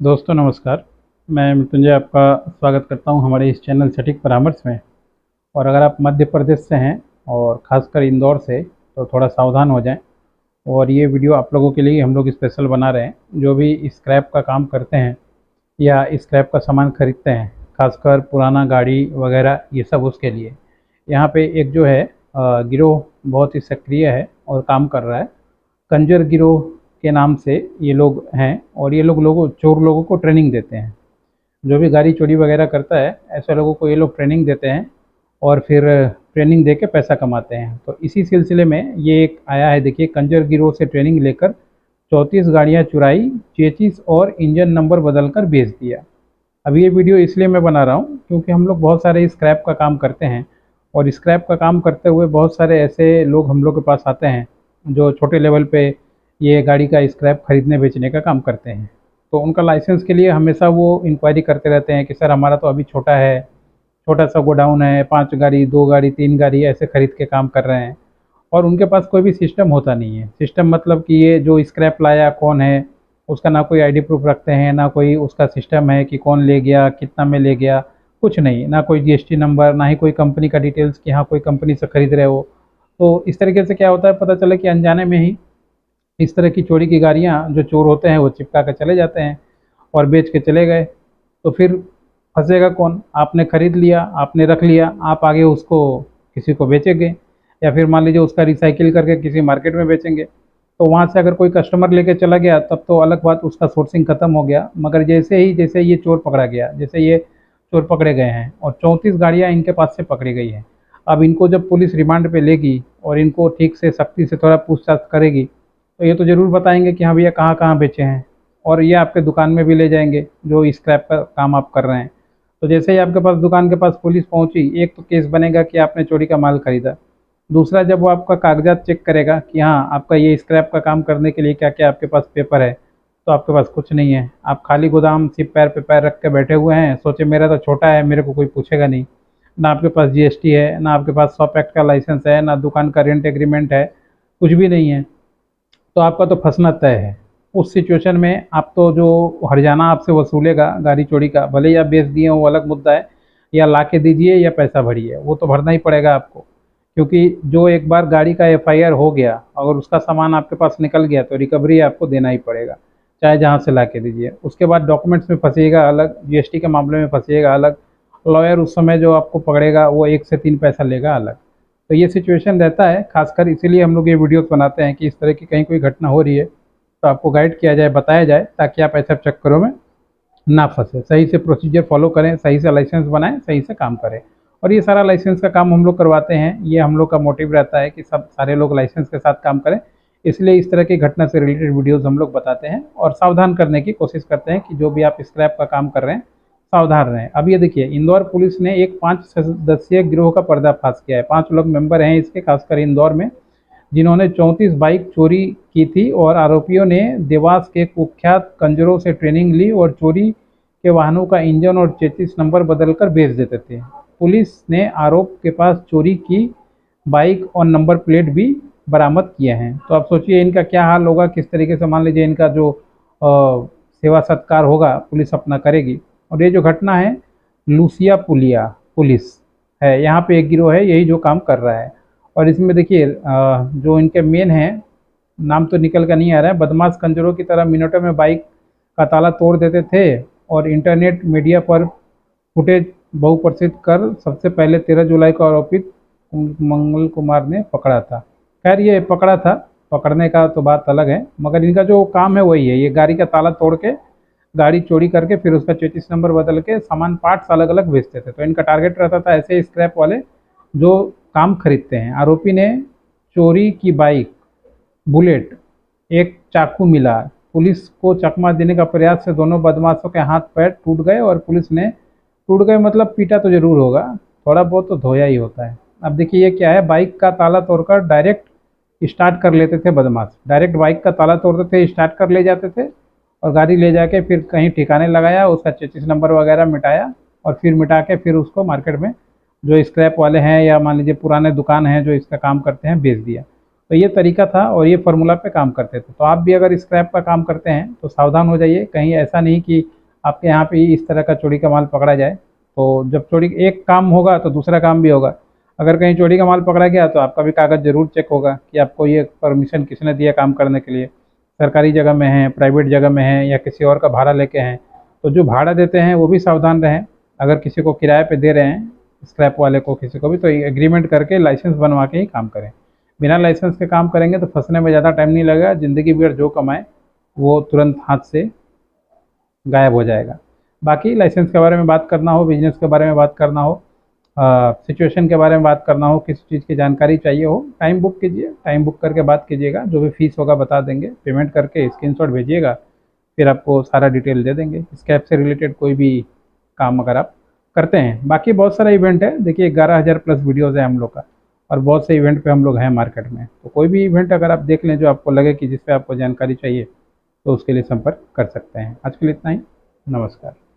दोस्तों नमस्कार। मैं मृत्युंजय आपका स्वागत करता हूं हमारे इस चैनल सटीक परामर्श में। और अगर आप मध्य प्रदेश से हैं और ख़ासकर इंदौर से तो थोड़ा सावधान हो जाएं। और ये वीडियो आप लोगों के लिए हम लोग स्पेशल बना रहे हैं जो भी स्क्रैप का काम करते हैं या स्क्रैप का सामान खरीदते हैं, खासकर पुराना गाड़ी वगैरह, ये सब उसके लिए। यहाँ पे एक जो है गिरोह बहुत ही सक्रिय है और काम कर रहा है। कंजर गिरोह के नाम से ये लोग हैं और ये लोग चोर लोगों को ट्रेनिंग देते हैं। जो भी गाड़ी चोरी वगैरह करता है ऐसे लोगों को ये लोग ट्रेनिंग देते हैं और फिर ट्रेनिंग दे के पैसा कमाते हैं। तो इसी सिलसिले में ये एक आया है, देखिए, कंजर गिरोह से ट्रेनिंग लेकर 34 गाड़ियाँ चुराई, चेचिस और इंजन नंबर बदल कर बेच दिया। अब ये वीडियो इसलिए मैं बना रहा हूँ क्योंकि हम लोग बहुत सारे स्क्रैप का काम करते हैं और स्क्रैप का काम करते हुए बहुत सारे ऐसे लोग हम लोग के पास आते हैं जो छोटे लेवल पे ये गाड़ी का स्क्रैप खरीदने बेचने का काम करते हैं। तो उनका लाइसेंस के लिए हमेशा वो इंक्वायरी करते रहते हैं कि सर हमारा तो अभी छोटा है, छोटा सा गोडाउन है, 5 गाड़ी, 2 गाड़ी, 3 गाड़ी ऐसे खरीद के काम कर रहे हैं। और उनके पास कोई भी सिस्टम होता नहीं है। सिस्टम मतलब कि ये जो स्क्रैप लाया कौन है, उसका ना कोई आईडी प्रूफ रखते हैं, ना कोई उसका सिस्टम है कि कौन ले गया, कितना में ले गया, कुछ नहीं, ना कोई जीएसटी नंबर, ना ही कोई कंपनी का डिटेल्स कि हाँ कोई कंपनी से खरीद रहे हो। तो इस तरीके से क्या होता है, पता चला कि अनजाने में ही इस तरह की चोरी की गाड़ियाँ जो चोर होते हैं वो चिपका कर चले जाते हैं और बेच के चले गए। तो फिर फंसेगा कौन? आपने खरीद लिया, आपने रख लिया, आप आगे उसको किसी को बेचेंगे या फिर मान लीजिए उसका रिसाइकिल करके किसी मार्केट में बेचेंगे। तो वहाँ से अगर कोई कस्टमर लेके चला गया तब तो अलग बात, उसका सोर्सिंग खत्म हो गया। मगर जैसे ये चोर पकड़ा गया, जैसे ये चोर पकड़े गए हैं और 34 गाड़ियाँ इनके पास से पकड़ी गई हैं। अब इनको जब पुलिस रिमांड पे लेगी और इनको ठीक से सख्ती से थोड़ा पूछताछ करेगी तो ये तो ज़रूर बताएंगे कि हाँ भैया कहाँ कहाँ बेचे हैं। और ये आपके दुकान में भी ले जाएंगे जो स्क्रैप का काम आप कर रहे हैं। तो जैसे ही आपके पास दुकान के पास पुलिस पहुंची, एक तो केस बनेगा कि आपने चोरी का माल खरीदा। दूसरा, जब वो आपका कागजात चेक करेगा कि हाँ आपका ये स्क्रैप का काम करने के लिए क्या क्या आपके पास पेपर है, तो आपके पास कुछ नहीं है। आप खाली गोदाम सिर्फ पैर पे पैर रख के बैठे हुए हैं, सोचे मेरा तो छोटा है, मेरे को कोई पूछेगा नहीं। ना आपके पास जीएसटी है, ना आपके पास शॉप एक्ट का लाइसेंस है, ना दुकान का रेंट एग्रीमेंट है, कुछ भी नहीं है। तो आपका तो फंसना तय है। उस सिचुएशन में आप तो जो हर्जाना आपसे वसूलेगा गाड़ी चोरी का, भले ही आप बेच दिए वो अलग मुद्दा है, या ला के दीजिए या पैसा भरिए, वो तो भरना ही पड़ेगा आपको। क्योंकि जो एक बार गाड़ी का एफआईआर हो गया, अगर उसका सामान आपके पास निकल गया तो रिकवरी आपको देना ही पड़ेगा, चाहे जहाँ से ला के दीजिए। उसके बाद डॉक्यूमेंट्स में फंसिएगा अलग, जीएसटी के मामले में फंसिएगा अलग, लॉयर उस समय जो आपको पकड़ेगा वो 1 से 3 पैसा लेगा अलग। तो ये सिचुएशन रहता है, खासकर इसीलिए हम लोग ये वीडियोस बनाते हैं कि इस तरह की कहीं कोई घटना हो रही है तो आपको गाइड किया जाए, बताया जाए, ताकि आप ऐसे चक्करों में ना फंसे। सही से प्रोसीजर फॉलो करें, सही से लाइसेंस बनाएं, सही से काम करें। और ये सारा लाइसेंस का काम हम लोग करवाते हैं, ये हम लोग का मोटिव रहता है कि सब सारे लोग लाइसेंस के साथ काम करें। इसलिए इस तरह की घटना से रिलेटेड वीडियोस हम लोग बताते हैं और सावधान करने की कोशिश करते हैं कि जो भी आप स्क्रैप का काम कर रहे हैं सावधान रहें। अब ये देखिए, इंदौर पुलिस ने एक 5 सदस्यीय गिरोह का पर्दाफाश किया है। 5 लोग मेंबर हैं इसके, खासकर इंदौर में, जिन्होंने 34 बाइक चोरी की थी। और आरोपियों ने देवास के कुख्यात कंजरों से ट्रेनिंग ली और चोरी के वाहनों का इंजन और चेसिस नंबर बदलकर बेच देते थे। पुलिस ने आरोप के पास चोरी की बाइक और नंबर प्लेट भी बरामद किए हैं। तो आप सोचिए इनका क्या हाल होगा, किस तरीके से मान लीजिए इनका जो सेवा सत्कार होगा पुलिस अपना करेगी। और ये जो घटना है लूसिया पुलिया पुलिस है, यहाँ पे एक गिरोह है यही जो काम कर रहा है। और इसमें देखिए जो इनके मेन हैं, नाम तो निकल कर नहीं आ रहा है, बदमाश कंजरों की तरह मिनटों में बाइक का ताला तोड़ देते थे और इंटरनेट मीडिया पर फुटेज बहुप्रसिद्ध कर सबसे पहले 13 जुलाई को आरोपित मंगल कुमार ने पकड़ा था। खैर ये पकड़ा था, पकड़ने का तो बात अलग है, मगर इनका जो काम है वही है, ये गाड़ी का ताला तोड़ के गाड़ी चोरी करके फिर उसका चेसिस नंबर बदल के सामान पार्ट्स अलग अलग बेचते थे। तो इनका टारगेट रहता था ऐसे स्क्रैप वाले जो काम खरीदते हैं। आरोपी ने चोरी की बाइक, बुलेट, एक चाकू मिला, पुलिस को चकमा देने का प्रयास से दोनों बदमाशों के हाथ पैर टूट गए। और पुलिस ने, टूट गए मतलब पीटा तो जरूर होगा, थोड़ा बहुत तो धोया ही होता है। अब देखिए ये क्या है, बाइक का ताला तोड़कर डायरेक्ट स्टार्ट कर लेते थे बदमाश, डायरेक्ट बाइक का ताला तोड़ते थे, स्टार्ट कर ले जाते थे और गाड़ी ले जाके फिर कहीं ठिकाने लगाया, उसका चेसिस नंबर वगैरह मिटाया और फिर मिटा के फिर उसको मार्केट में जो स्क्रैप वाले हैं या मान लीजिए पुराने दुकान हैं जो इसका काम करते हैं बेच दिया। तो ये तरीका था और ये फार्मूला पे काम करते थे। तो आप भी अगर स्क्रैप का काम करते हैं तो सावधान हो जाइए, कहीं ऐसा नहीं कि आपके यहाँ पे इस तरह का चोरी का माल पकड़ा जाए। तो जब चोरी एक काम होगा तो दूसरा काम भी होगा। अगर कहीं चोरी का माल पकड़ा गया तो आपका भी कागज़ ज़रूर चेक होगा कि आपको ये परमिशन किसने दिया काम करने के लिए, सरकारी जगह में है, प्राइवेट जगह में है, या किसी और का भाड़ा लेके हैं। तो जो भाड़ा देते हैं वो भी सावधान रहें। अगर किसी को किराए पे दे रहे हैं, स्क्रैप वाले को, किसी को भी, तो एग्रीमेंट करके लाइसेंस बनवा के ही काम करें। बिना लाइसेंस के काम करेंगे तो फंसने में ज़्यादा टाइम नहीं लगेगा, ज़िंदगी भर जो कमाए वो तुरंत हाथ से गायब हो जाएगा। बाकी लाइसेंस के बारे में बात करना हो, बिजनेस के बारे में बात करना हो, सिचुएशन के बारे में बात करना हो, किसी चीज़ की जानकारी चाहिए हो, टाइम बुक कीजिए, टाइम बुक करके बात कीजिएगा। जो भी फीस होगा बता देंगे, पेमेंट करके स्क्रीनशॉट भेजिएगा, फिर आपको सारा डिटेल दे देंगे। स्क्रैप से रिलेटेड कोई भी काम अगर आप करते हैं। बाकी बहुत सारा इवेंट है, देखिए 11,000 प्लस वीडियोज़ है हम लोग का, और बहुत से इवेंट पे हम लोग हैं मार्केट में। तो कोई भी इवेंट अगर आप देख लें जो आपको लगे कि जिससे आपको जानकारी चाहिए, तो उसके लिए संपर्क कर सकते हैं। आज के लिए इतना ही, नमस्कार।